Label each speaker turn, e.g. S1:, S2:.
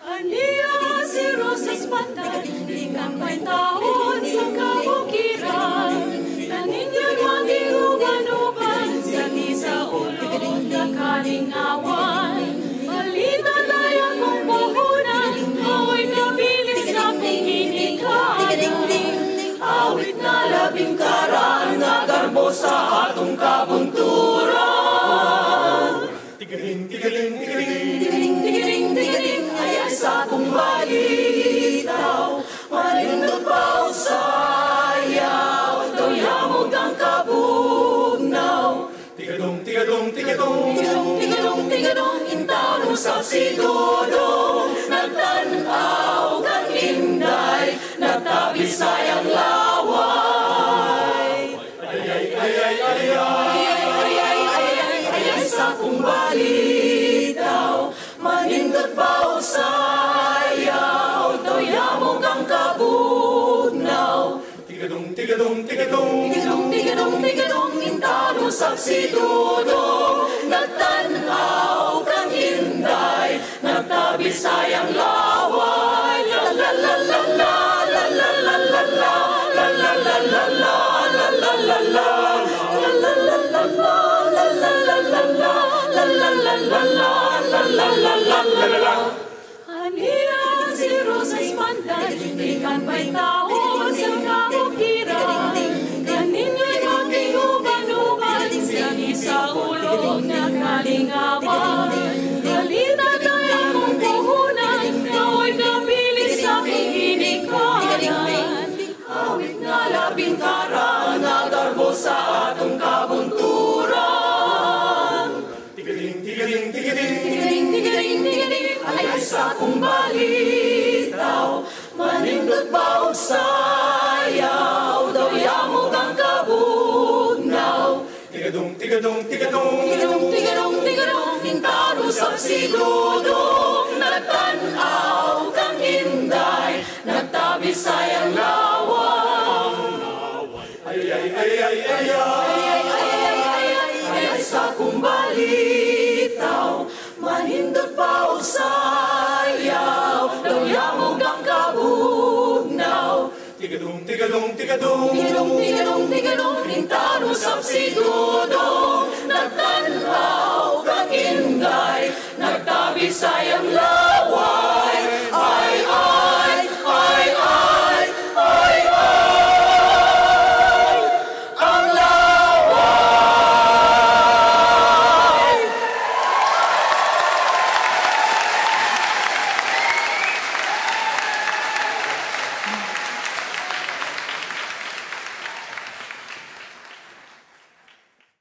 S1: Ania si Rosas Pandan, ikampay taon sa kabukiran. Naninyan magiuban-uban, sani sa ulong na kalingawan. Malina na akong puhunan, awit kabilis sa pinginikanan. Awit na labing karaan, nagarbo sa atong kabunturan.
S2: Tigaling, tigaling, tigaling,
S1: Tigaling, tigaling, tigaling, ay sa akong balitaw. Malindot pa o sayaw, tuyamog ang kabugnaw.
S2: tigadong, tigadong, tigadong,
S1: Tigadong, tigadong, tigadong, intawon sa sidodong. Nagtanaw kang inday, nagtabi sayang laway.
S2: ay, ay, ay, ay, ay,
S1: Ay, sa akong balitaw, manindot pa o sayaw, tuyamog ang kabugnaw.
S2: tigadong, tigadong, tigadong,
S1: Tigadong, tigadong, tigadong, intawon sa sidodong. Nagtanaw kang inday, nagtabi sayang laway. La la la la la, la la la la la, la la la la la, la la la la, la la la la la, la la la la la, la la la la la, la la la la la. Ania si Rosas Pandan, ikan pa'y taon sa kabukiran. Kaninyo'y magiuban-uban, sani sa ulong na kalingawan. Halina tayo akong puhunan, ako'y kabilis sa pinginikanan. Awit na labing karaan, nagarbo sa atong kabunturan.
S2: tigaling, tigaling, tigaling,
S1: Tigaling, tigaling, tigaling, ay sa akong balitaw. Manindot pa o sayaw, daw yamog ang kabugnaw.
S2: tigadong, tigadong, tigadong,
S1: Tigadong, tigadong, tigadong, intaro sa sidodong. Nagtanaw kang inday, nagtabi sayang laway.
S2: ay, ay, ay, ay, ay,
S1: Ay, sa akong balitaw, manindot pa o sayaw, daw yamog ang kabugnaw.
S2: tigadong, tigadong, tigadong,
S1: Tigadong, tigadong, tigadong, intaro sa sidodong. Nagtanaw kang inday, nagtabi sayang laway.